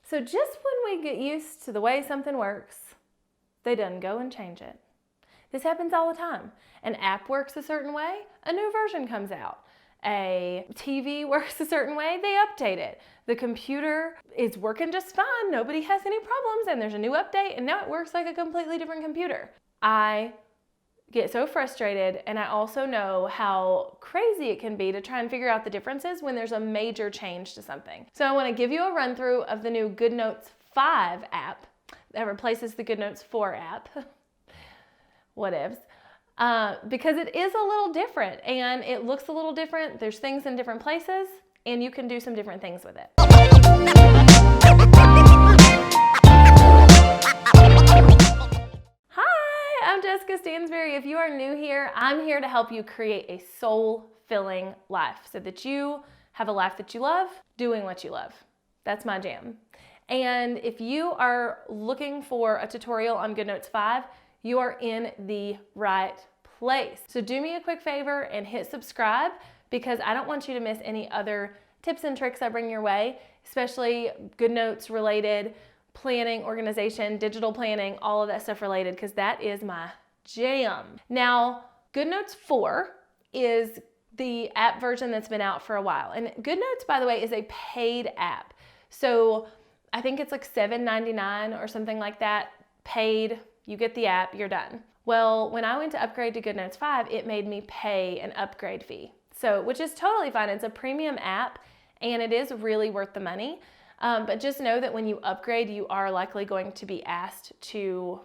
So just when we get used to the way something works, they done go and change it. This happens all the time. An app works a certain way, a new version comes out. A TV works a certain way, they update it. The computer is working just fine, nobody has any problems, and there's a new update, and now it works like a completely different computer. I get so frustrated, and I also know how crazy it can be to try and figure out the differences when there's a major change to something. So I want to give you a run through of the new Goodnotes 5 app that replaces the Goodnotes 4 app. Whatevs. Because it is a little different and it looks a little different. There's things in different places and you can do some different things with it. Hi, I'm Jessica Stansberry. If you are new here, I'm here to help you create a soul-filling life so that you have a life that you love, doing what you love. That's my jam. And if you are looking for a tutorial on Goodnotes 5, you are in the right place. So do me a quick favor and hit subscribe because I don't want you to miss any other tips and tricks I bring your way, especially Goodnotes related, planning, organization, digital planning, all of that stuff related, because that is my jam. Now, Goodnotes 4 is the app version that's been out for a while. And Goodnotes, by the way, is a paid app. So I think it's like $7.99 or something like that, paid. You get the app, you're done. Well, when I went to upgrade to Goodnotes 5, it made me pay an upgrade fee. So, which is totally fine. It's a premium app and it is really worth the money. But just know that when you upgrade, you are likely going to be asked to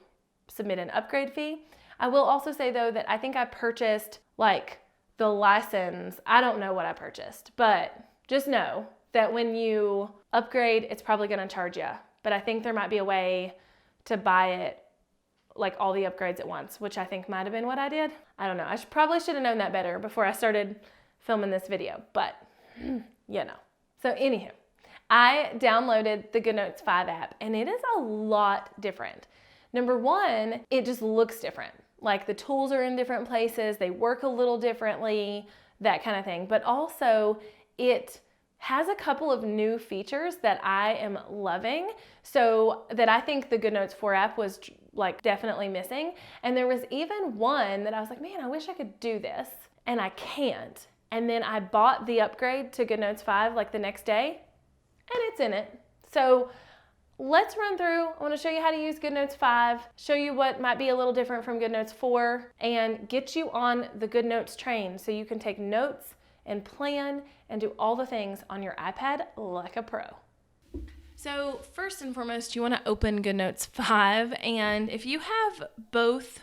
submit an upgrade fee. I will also say though that I think I purchased like the license. I don't know what I purchased, but just know that when you upgrade, it's probably gonna charge you. But I think there might be a way to buy it like all the upgrades at once, which I think might have been what I did. I don't know. I probably should have known that better before I started filming this video, but you know. So anywho, I downloaded the Goodnotes 5 app and it is a lot different. Number one, it just looks different. Like the tools are in different places, they work a little differently, that kind of thing. But also it has a couple of new features that I am loving, so that I think the Goodnotes 4 app was like definitely missing. And there was even one that I was like, man, I wish I could do this, and I can't. And then I bought the upgrade to Goodnotes 5 like the next day, and it's in it. So let's run through. I want to show you how to use Goodnotes 5, show you what might be a little different from Goodnotes 4, and get you on the Goodnotes train so you can take notes and plan and do all the things on your iPad like a pro. So first and foremost, you want to open Goodnotes 5, and if you have both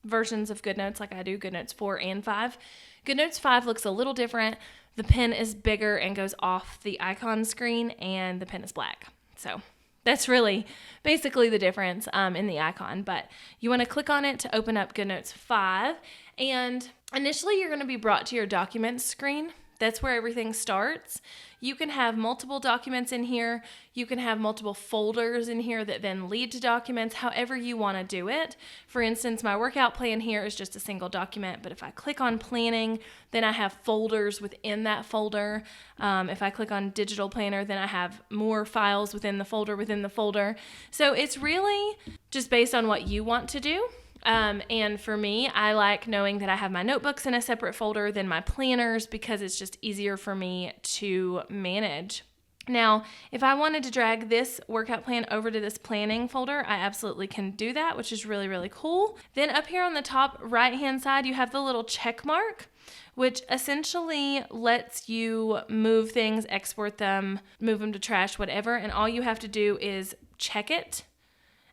versions of Goodnotes like I do, Goodnotes 4 and 5, Goodnotes 5 looks a little different. The pen is bigger and goes off the icon screen, and the pen is black. So that's really basically the difference in the icon, but you want to click on it to open up Goodnotes 5, and initially you're going to be brought to your documents screen. That's where everything starts. You can have multiple documents in here. You can have multiple folders in here that then lead to documents, however you want to do it. For instance, my workout plan here is just a single document, but if I click on planning, then I have folders within that folder. If I click on digital planner, then I have more files within the folder. So it's really just based on what you want to do. And for me, I like knowing that I have my notebooks in a separate folder than my planners because it's just easier for me to manage. Now, if I wanted to drag this workout plan over to this planning folder, I absolutely can do that, which is really, really cool. Then up here on the top right-hand side, you have the little check mark, which essentially lets you move things, export them, move them to trash, whatever. And all you have to do is check it.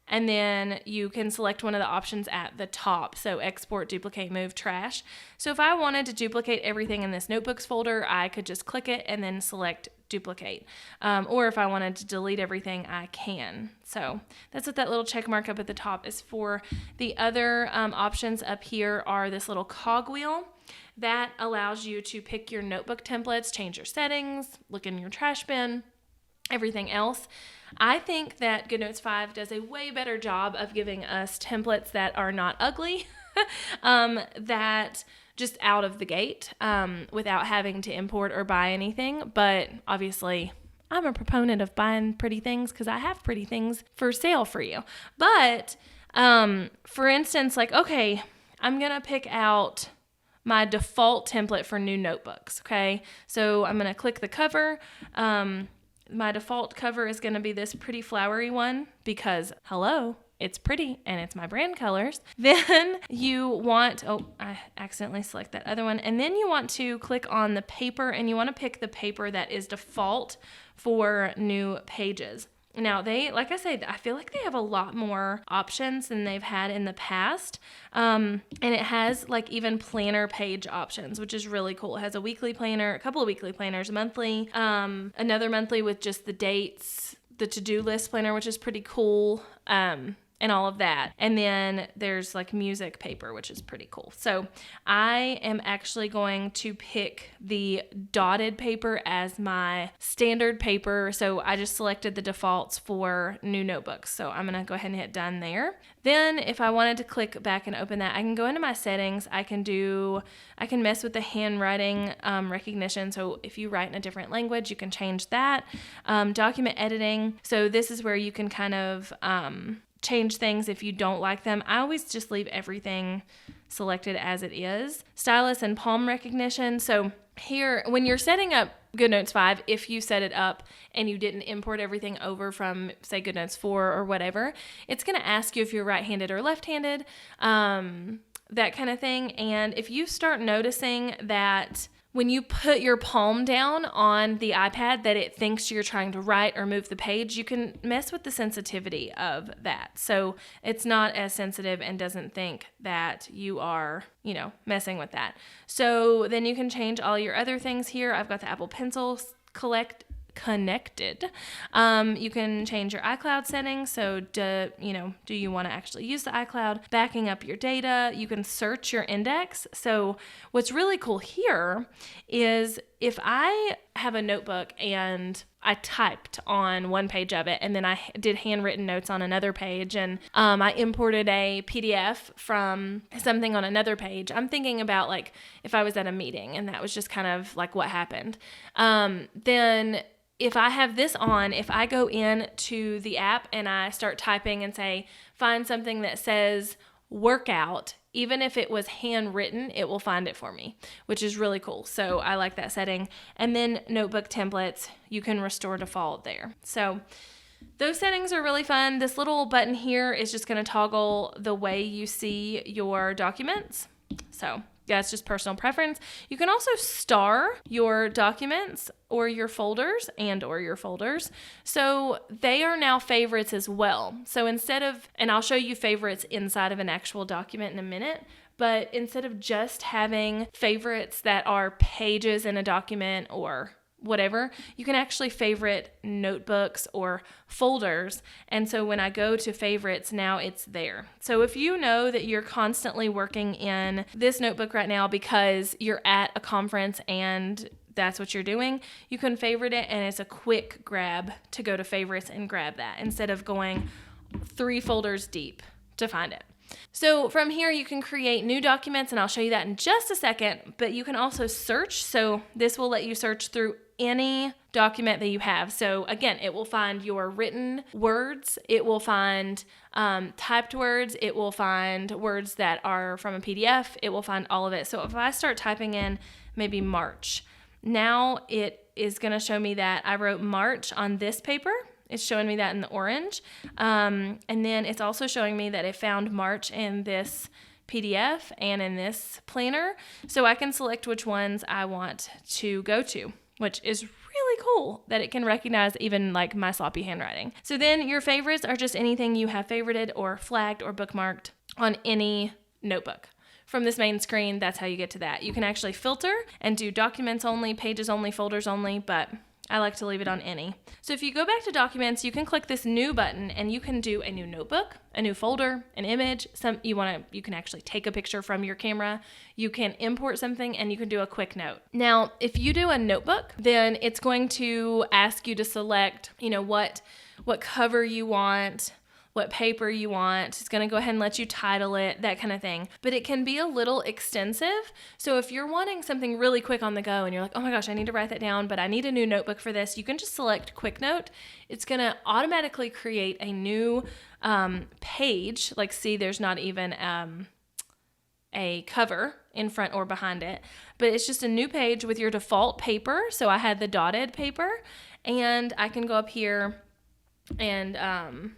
And then you can select one of the options at the top. So export, duplicate, move, trash. So if I wanted to duplicate everything in this notebooks folder, I could just click it and then select duplicate. Or if I wanted to delete everything, I can. So that's what that little check mark up at the top is for. The other options up here are this little cogwheel that allows you to pick your notebook templates, change your settings, look in your trash bin, everything else. I think that Goodnotes 5 does a way better job of giving us templates that are not ugly, that just out of the gate, without having to import or buy anything. But obviously, I'm a proponent of buying pretty things because I have pretty things for sale for you. But for instance, like, okay, I'm going to pick out my default template for new notebooks, okay? So I'm going to click the cover. My default cover is going to be this pretty flowery one because, hello, it's pretty and it's my brand colors. Then you want, I accidentally select that other one. And then you want to click on the paper and you want to pick the paper that is default for new pages. Now like I said, I feel like they have a lot more options than they've had in the past. And it has like even planner page options, which is really cool. It has a weekly planner, a couple of weekly planners, monthly, another monthly with just the dates, the to-do list planner, which is pretty cool. And all of that. And then there's like music paper, which is pretty cool. So I am actually going to pick the dotted paper as my standard paper. So I just selected the defaults for new notebooks. So I'm going to go ahead and hit done there. Then if I wanted to click back and open that, I can go into my settings. I can mess with the handwriting recognition. So if you write in a different language, you can change that. Document editing. So this is where you can kind of change things if you don't like them. I always just leave everything selected as it is. Stylus and palm recognition. So here, when you're setting up Goodnotes 5, if you set it up and you didn't import everything over from, say, Goodnotes 4 or whatever, it's going to ask you if you're right-handed or left-handed, that kind of thing. And if you start noticing that when you put your palm down on the iPad that it thinks you're trying to write or move the page, you can mess with the sensitivity of that. So it's not as sensitive and doesn't think that you are, messing with that. So then you can change all your other things here. I've got the Apple Pencil connected. You can change your iCloud settings. So do you want to actually use the iCloud? Backing up your data. You can search your index. So what's really cool here is if I have a notebook and I typed on one page of it and then I did handwritten notes on another page and I imported a PDF from something on another page, I'm thinking about like if I was at a meeting and that was just kind of like what happened, then if I have this on, if I go into the app and I start typing and say, find something that says workout, even if it was handwritten, it will find it for me, which is really cool. So I like that setting. And then notebook templates, you can restore default there. So those settings are really fun. This little button here is just going to toggle the way you see your documents. So yeah, it's just personal preference. You can also star your documents or your folders So they are now favorites as well. So and I'll show you favorites inside of an actual document in a minute, but instead of just having favorites that are pages in a document or whatever, you can actually favorite notebooks or folders. And so when I go to favorites, now it's there. So if you know that you're constantly working in this notebook right now because you're at a conference and that's what you're doing, you can favorite it and it's a quick grab to go to favorites and grab that instead of going 3 folders deep to find it. So from here, you can create new documents, and I'll show you that in just a second, but you can also search. So this will let you search through any document that you have. So again, it will find your written words. It will find typed words. It will find words that are from a PDF. It will find all of it. So if I start typing in maybe March, now it is going to show me that I wrote March on this paper. It's showing me that in the orange. And then it's also showing me that it found March in this PDF and in this planner. So I can select which ones I want to go to, which is really cool that it can recognize even like my sloppy handwriting. So then your favorites are just anything you have favorited or flagged or bookmarked on any notebook. From this main screen, that's how you get to that. You can actually filter and do documents only, pages only, folders only, but I like to leave it on any. So if you go back to documents, you can click this new button and you can do a new notebook, a new folder, an image. You can actually take a picture from your camera. You can import something and you can do a quick note. Now, if you do a notebook, then it's going to ask you to select, what cover you want, what paper you want. It's going to go ahead and let you title it, that kind of thing. But it can be a little extensive. So if you're wanting something really quick on the go and you're like, oh my gosh, I need to write that down, but I need a new notebook for this, you can just select Quick Note. It's going to automatically create a new page. Like, see, there's not even a cover in front or behind it, but it's just a new page with your default paper. So I had the dotted paper, and I can go up here and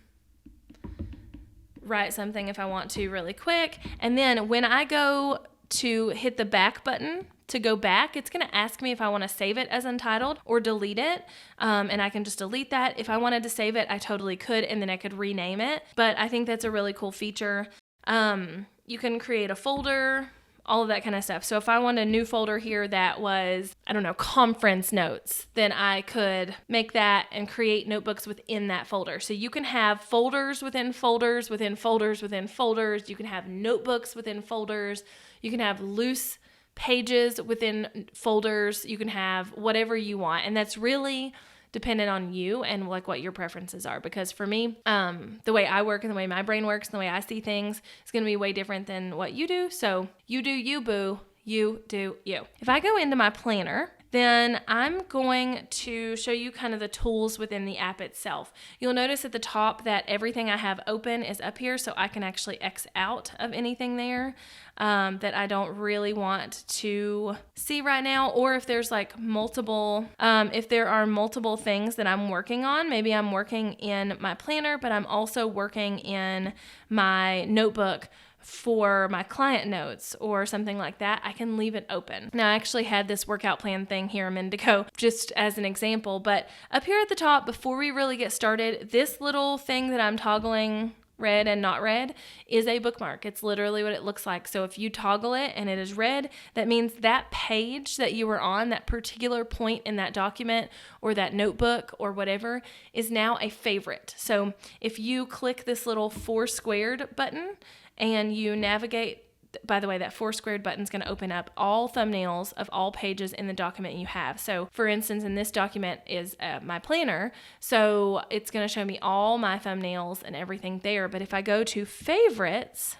write something if I want to really quick. And then when I go to hit the back button to go back, it's going to ask me if I want to save it as untitled or delete it. And I can just delete that. If I wanted to save it, I totally could, and then I could rename it. But I think that's a really cool feature. You can create a folder, all of that kind of stuff. So if I want a new folder here that was, I don't know, conference notes, then I could make that and create notebooks within that folder. So you can have folders within folders within folders within folders. You can have notebooks within folders. You can have loose pages within folders. You can have whatever you want. And that's really dependent on you and like what your preferences are. Because for me, the way I work and the way my brain works and the way I see things is going to be way different than what you do. So you do you, boo. You do you. If I go into my planner, then I'm going to show you kind of the tools within the app itself. You'll notice at the top that everything I have open is up here, so I can actually X out of anything there that I don't really want to see right now. Or if there's like multiple, if there are multiple things that I'm working on, maybe I'm working in my planner, but I'm also working in my notebook for my client notes or something like that, I can leave it open. Now, I actually had this workout plan thing here a minute ago, just as an example, but up here at the top, before we really get started, this little thing that I'm toggling red and not red is a bookmark. It's literally what it looks like. So if you toggle it and it is red, that means that page that you were on, that particular point in that document or that notebook or whatever, is now a favorite. So if you click this little 4 squared button, and you navigate, by the way, that 4 squared button is going to open up all thumbnails of all pages in the document you have. So for instance, in this document is my planner. So it's going to show me all my thumbnails and everything there. But if I go to favorites,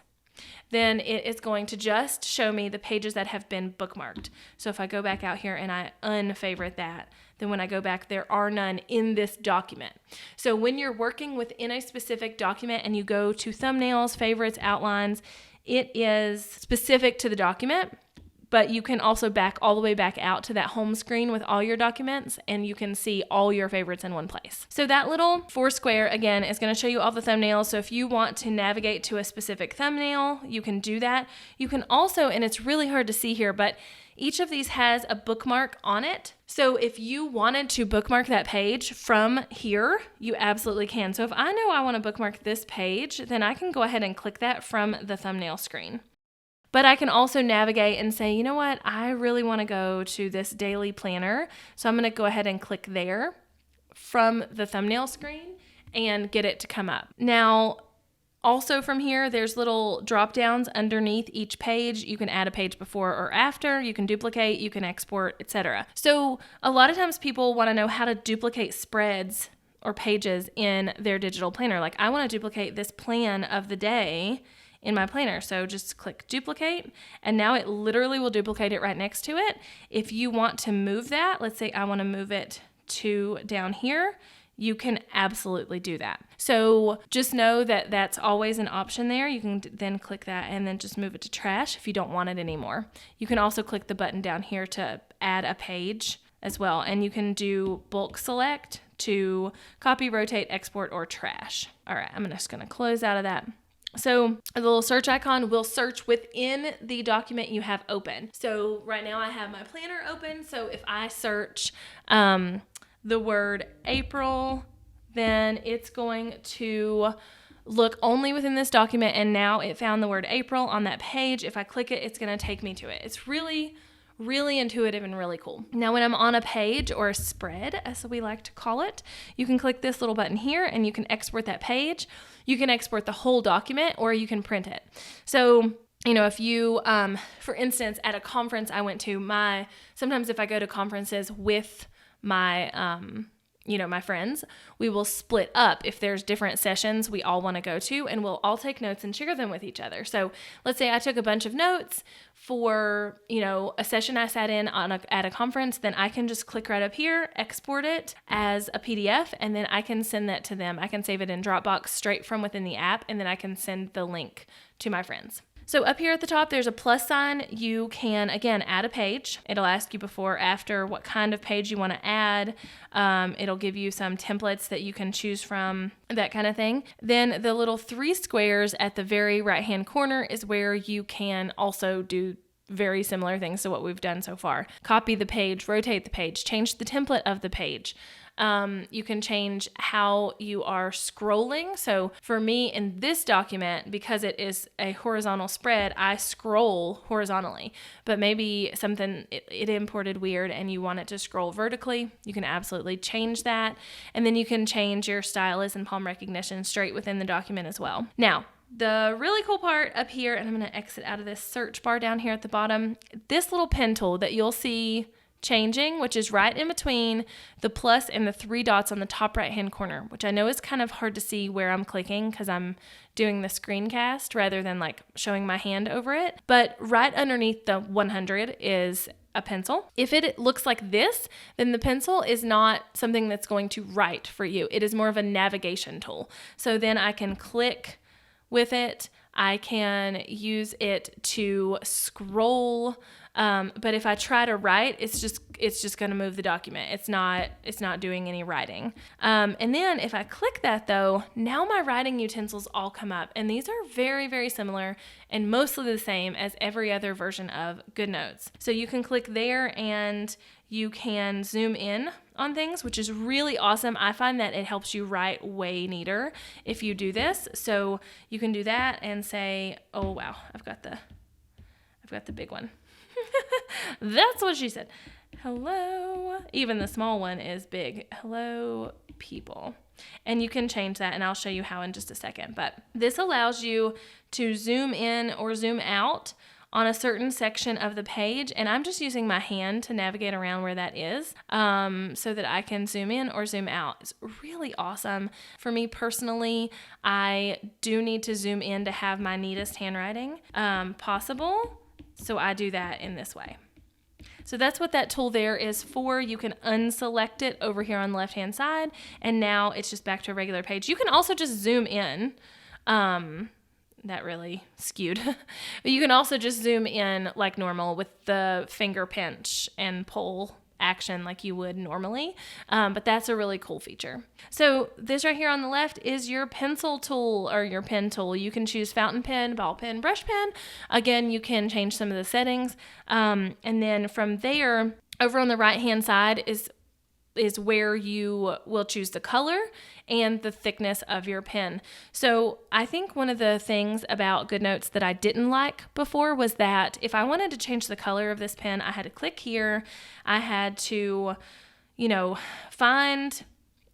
then it is going to just show me the pages that have been bookmarked. So if I go back out here and I unfavorite that, then when I go back, there are none in this document. So when you're working within a specific document and you go to thumbnails, favorites, outlines, it is specific to the document, but you can also back all the way back out to that home screen with all your documents, and you can see all your favorites in one place. So that little 4 square, again, is going to show you all the thumbnails. So if you want to navigate to a specific thumbnail, you can do that. You can also, and it's really hard to see here, but each of these has a bookmark on it. So if you wanted to bookmark that page from here, you absolutely can. So if I know I want to bookmark this page, then I can go ahead and click that from the thumbnail screen. But I can also navigate and say, you know what, I really want to go to this daily planner. So I'm going to go ahead and click there from the thumbnail screen and get it to come up. Now, also from here, there's little drop downs underneath each page. You can add a page before or after, you can duplicate, you can export, etc. So a lot of times people want to know how to duplicate spreads or pages in their digital planner. Like, I want to duplicate this plan of the day in my planner. So just click duplicate, and now it literally will duplicate it right next to it. If you want to move that, let's say I want to move it to down here, you can absolutely do that. So just know that that's always an option there. You can then click that and then just move it to trash if you don't want it anymore. You can also click the button down here to add a page as well. And you can do bulk select to copy, rotate, export, or trash. All right, I'm just gonna close out of that. So the little search icon will search within the document you have open. So right now I have my planner open. So if I search the word April, then it's going to look only within this document, and now it found the word April on that page. If I click it, it's going to take me to it. It's really intuitive and really cool. Now, when I'm on a page or a spread, as we like to call it, you can click this little button here and you can export that page. You can export the whole document, or you can print it. So, you know, if you, for instance, at a conference I went to, sometimes if I go to conferences with my my friends, we will split up if there's different sessions we all want to go to, and we'll all take notes and share them with each other. So let's say I took a bunch of notes for, a session I sat in at a conference, then I can just click right up here, export it as a PDF, and then I can send that to them. I can save it in Dropbox straight from within the app, and then I can send the link to my friends. So up here at the top, there's a plus sign. You can, again, add a page. It'll ask you before, after, what kind of page you want to add. It'll give you some templates that you can choose from, that kind of thing. Then the little 3 squares at the very right-hand corner is where you can also do very similar things to what we've done so far. Copy the page, rotate the page, change the template of the page. You can change how you are scrolling. So for me in this document, because it is a horizontal spread, I scroll horizontally, but maybe it imported weird and you want it to scroll vertically, you can absolutely change that. And then you can change your stylus and palm recognition straight within the document as well. Now, the really cool part up here, and I'm going to exit out of this search bar down here at the bottom, this little pen tool that you'll see changing, which is right in between the plus and the 3 dots on the top right hand corner, which I know is kind of hard to see where I'm clicking because I'm doing the screencast rather than like showing my hand over it. But right underneath the 100 is a pencil. If it looks like this, then the pencil is not something that's going to write for you. It is more of a navigation tool. So then I can click with it. I can use it to scroll. But if I try to write, it's just going to move the document. It's not doing any writing. And then if I click that though, now my writing utensils all come up, and these are very, very similar and mostly the same as every other version of Goodnotes. So you can click there and you can zoom in on things, which is really awesome. I find that it helps you write way neater if you do this. So you can do that and say, oh wow, I've got the big one. That's what she said. Hello. Even the small one is big. Hello, people. And you can change that, and I'll show you how in just a second. But this allows you to zoom in or zoom out on a certain section of the page, and I'm just using my hand to navigate around where that is so that I can zoom in or zoom out. It's really awesome. For me personally, I do need to zoom in to have my neatest handwriting possible, so I do that in this way. So that's what that tool there is for. You can unselect it over here on the left-hand side, and now it's just back to a regular page. You can also just zoom in. That really skewed. But you can also just zoom in like normal with the finger pinch and pull action like you would normally. But that's a really cool feature. So this right here on the left is your pencil tool or your pen tool. You can choose fountain pen, ball pen, brush pen. Again, you can change some of the settings. And then from there, over on the right-hand side is where you will choose the color and the thickness of your pen. So I think one of the things about Goodnotes that I didn't like before was that if I wanted to change the color of this pen, I had to click here. I had to, find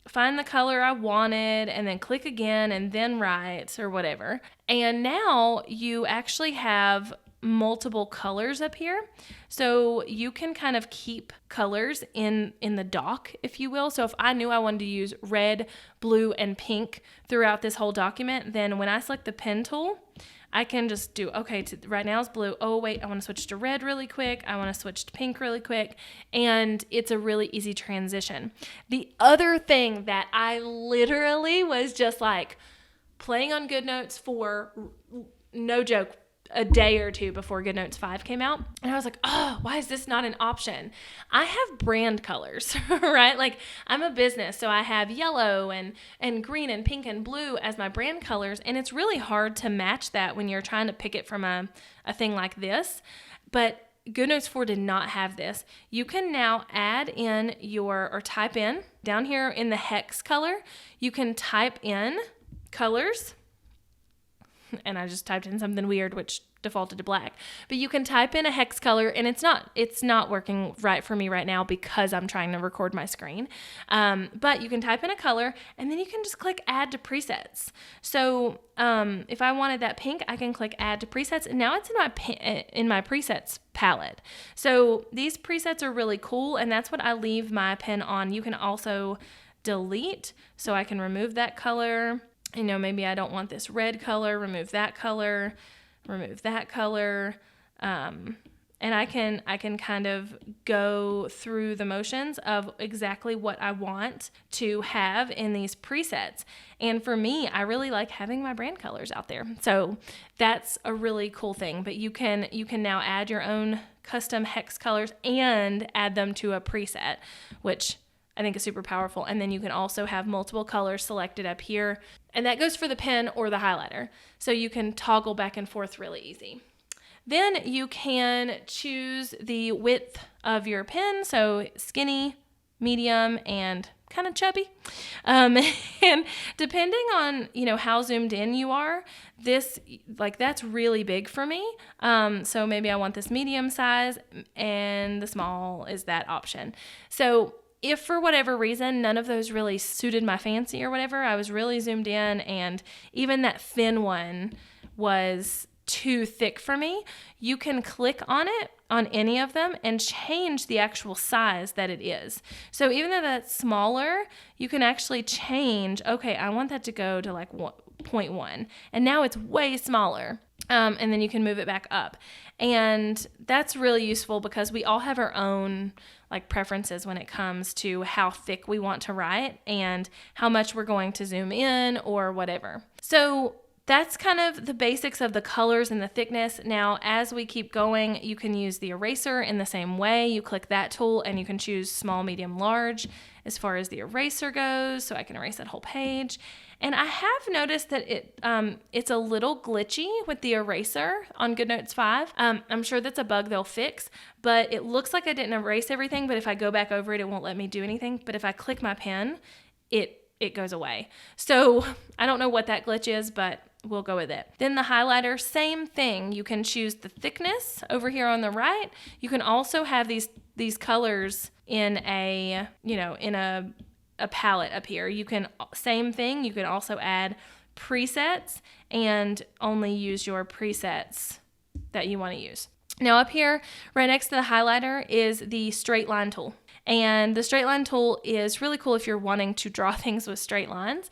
the color I wanted and then click again and then write or whatever. And now you actually have multiple colors up here. So you can kind of keep colors in the doc, if you will. So if I knew I wanted to use red, blue, and pink throughout this whole document, then when I select the pen tool, I can just do, okay, right now it's blue. Oh, wait, I want to switch to red really quick. I want to switch to pink really quick. And it's a really easy transition. The other thing that I literally was just like playing on Goodnotes for, no joke, a day or two before Goodnotes 5 came out. And I was like, oh, why is this not an option? I have brand colors, right? Like I'm a business, so I have yellow and green and pink and blue as my brand colors. And it's really hard to match that when you're trying to pick it from a thing like this. But Goodnotes 4 did not have this. You can now add in or type in down here in the hex color, you can type in colors. And I just typed in something weird, which defaulted to black. But you can type in a hex color, and it's not working right for me right now because I'm trying to record my screen. But you can type in a color, and then you can just click Add to Presets. So if I wanted that pink, I can click Add to Presets, and now it's in my presets palette. So these presets are really cool, and that's what I leave my pen on. You can also delete, so I can remove that color. You know, maybe I don't want this red color, remove that color, remove that color. And I can kind of go through the motions of exactly what I want to have in these presets. And for me, I really like having my brand colors out there. So that's a really cool thing. But you can now add your own custom hex colors and add them to a preset, which I think is super powerful. And then you can also have multiple colors selected up here. And that goes for the pen or the highlighter. So you can toggle back and forth really easy. Then you can choose the width of your pen, so skinny, medium, and kind of chubby. And depending on, you know, how zoomed in you are, that's really big for me. So maybe I want this medium size, and the small is that option. So if for whatever reason none of those really suited my fancy or whatever, I was really zoomed in, and even that thin one was too thick for me, you can click on it, on any of them, and change the actual size that it is. So even though that's smaller, you can actually change, okay, I want that to go to like 0.1, and now it's way smaller. And then you can move it back up. And that's really useful because we all have our own like preferences when it comes to how thick we want to write and how much we're going to zoom in or whatever. So that's kind of the basics of the colors and the thickness. Now, as we keep going, you can use the eraser in the same way. You click that tool and you can choose small, medium, large as far as the eraser goes. So I can erase that whole page. And I have noticed that it's a little glitchy with the eraser on Goodnotes 5. I'm sure that's a bug they'll fix, but it looks like I didn't erase everything, but if I go back over it, it won't let me do anything. But if I click my pen, it goes away. So I don't know what that glitch is, but we'll go with it. Then the highlighter, same thing. You can choose the thickness over here on the right. You can also have these colors in a palette up here. You can, same thing, you can also add presets and only use your presets that you want to use. Now up here, right next to the highlighter is the straight line tool. And the straight line tool is really cool if you're wanting to draw things with straight lines.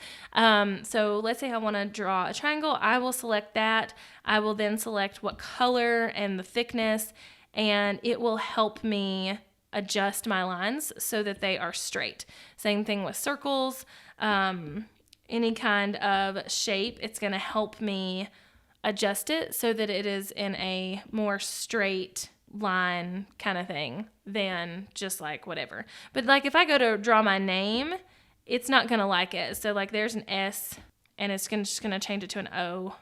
So let's say I want to draw a triangle. I will select that. I will then select what color and the thickness, and it will help me adjust my lines so that they are straight. Same thing with circles, any kind of shape. It's going to help me adjust it so that it is in a more straight line kind of thing than just like whatever. But like if I go to draw my name, it's not going to like it. So like there's an S and it's just going to change it to an O,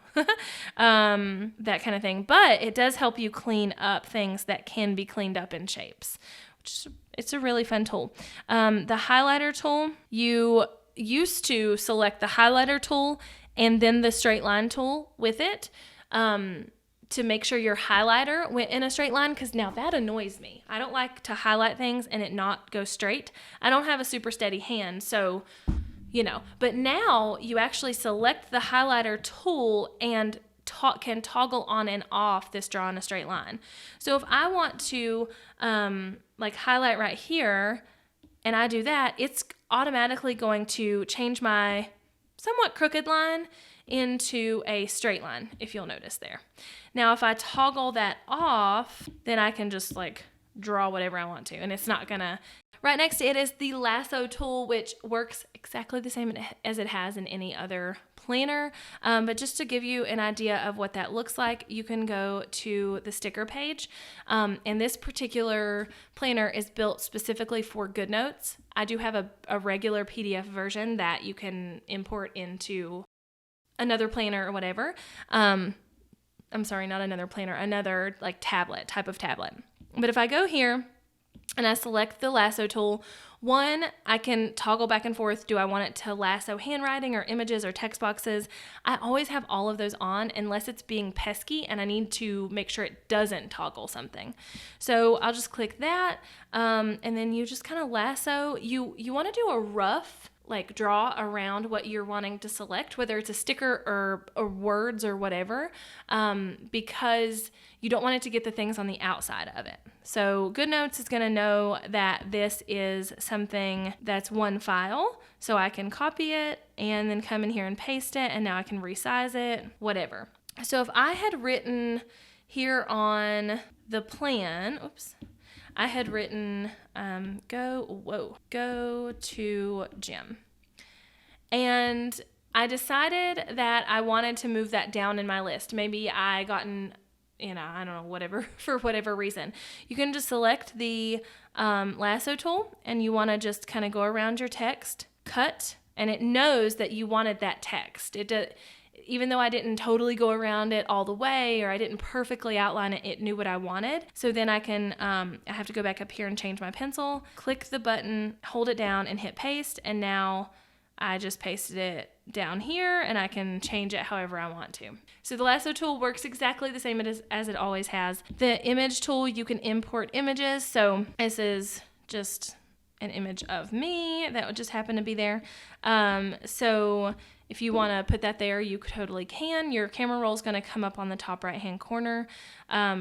that kind of thing. But it does help you clean up things that can be cleaned up in shapes, which it's a really fun tool. The highlighter tool, you used to select the highlighter tool and then the straight line tool with it, to make sure your highlighter went in a straight line, because now that annoys me. I don't like to highlight things and it not go straight. I don't have a super steady hand, so, you know. But now you actually select the highlighter tool and can toggle on and off this draw in a straight line. So if I want to like highlight right here and I do that, it's automatically going to change my somewhat crooked line into a straight line, if you'll notice there. Now, if I toggle that off, then I can just like draw whatever I want to, and it's not gonna. Right next to it is the Lasso tool, which works exactly the same as it has in any other planner. But just to give you an idea of what that looks like, you can go to the sticker page. And this particular planner is built specifically for Goodnotes. I do have a regular PDF version that you can import into another planner or whatever. I'm sorry, not another planner, another like type of tablet. But if I go here and I select the Lasso tool, one, I can toggle back and forth. Do I want it to lasso handwriting or images or text boxes? I always have all of those on unless it's being pesky and I need to make sure it doesn't toggle something. So I'll just click that, and then you just kind of lasso. You want to do a rough like draw around what you're wanting to select, whether it's a sticker or words or whatever, because you don't want it to get the things on the outside of it. So Goodnotes is going to know that this is something that's one file, so I can copy it and then come in here and paste it, and now I can resize it, whatever. So if I had written here on the plan, I had written go to gym. And I decided that I wanted to move that down in my list. Maybe I gotten, I don't know, whatever, for whatever reason. You can just select the Lasso tool, and you want to just kind of go around your text, cut, and it knows that you wanted that text. Even though I didn't totally go around it all the way, or I didn't perfectly outline it, it knew what I wanted. So then I can, I have to go back up here and change my pencil, click the button, hold it down and hit paste. And now I just pasted it down here, and I can change it however I want to. So the Lasso tool works exactly the same as it always has. The image tool, you can import images. So this is just an image of me that would just happen to be there. So if you want to put that there, you totally can. Your camera roll is going to come up on the top right-hand corner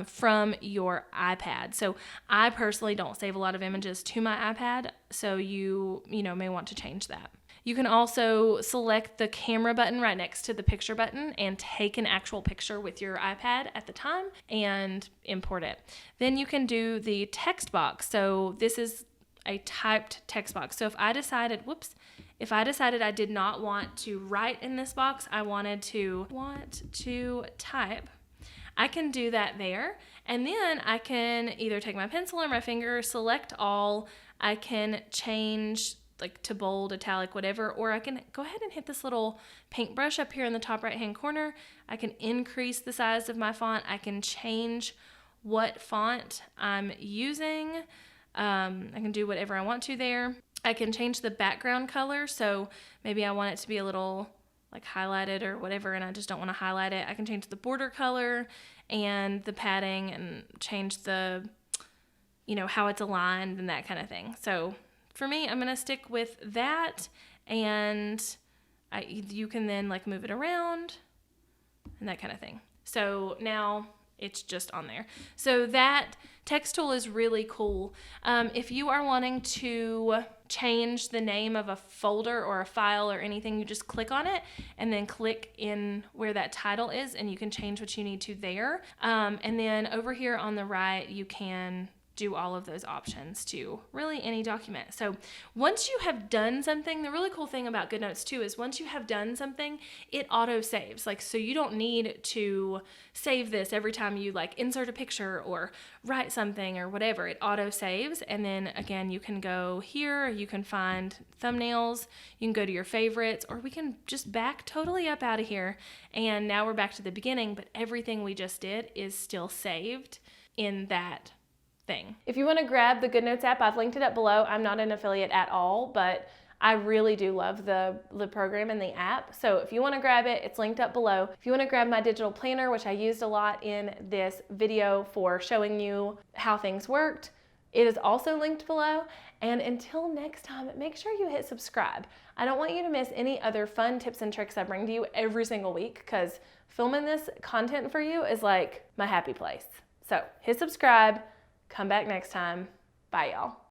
from your iPad. So I personally don't save a lot of images to my iPad, so you may want to change that. You can also select the camera button right next to the picture button and take an actual picture with your iPad at the time and import it. Then you can do the text box. So this is a typed text box. So if I decided I did not want to write in this box, I want to type, I can do that there. And then I can either take my pencil or my finger, select all. I can change like to bold, italic, whatever, or I can go ahead and hit this little paintbrush up here in the top right-hand corner. I can increase the size of my font. I can change what font I'm using. I can do whatever I want to there. I can change the background color. So maybe I want it to be a little like highlighted or whatever, and I just don't want to highlight it. I can change the border color and the padding and change the, how it's aligned and that kind of thing. So for me, I'm going to stick with that, and you can then like move it around and that kind of thing. So now it's just on there. So that text tool is really cool. If you are wanting to change the name of a folder or a file or anything, you just click on it and then click in where that title is, and you can change what you need to there. And then over here on the right, you can do all of those options to really any document. So once you have done something, the really cool thing about Goodnotes too is once you have done something, it auto saves. So you don't need to save this every time you insert a picture or write something or whatever. It auto saves. And then again, you can go here, you can find thumbnails, you can go to your favorites, or we can just back totally up out of here. And now we're back to the beginning, but everything we just did is still saved in that thing. If you want to grab the Goodnotes app, I've linked it up below. I'm not an affiliate at all, but I really do love the program and the app. So if you want to grab it, it's linked up below. If you want to grab my digital planner, which I used a lot in this video for showing you how things worked, it is also linked below. And until next time, make sure you hit subscribe. I don't want you to miss any other fun tips and tricks I bring to you every single week, because filming this content for you is like my happy place. So hit subscribe. Come back next time. Bye, y'all.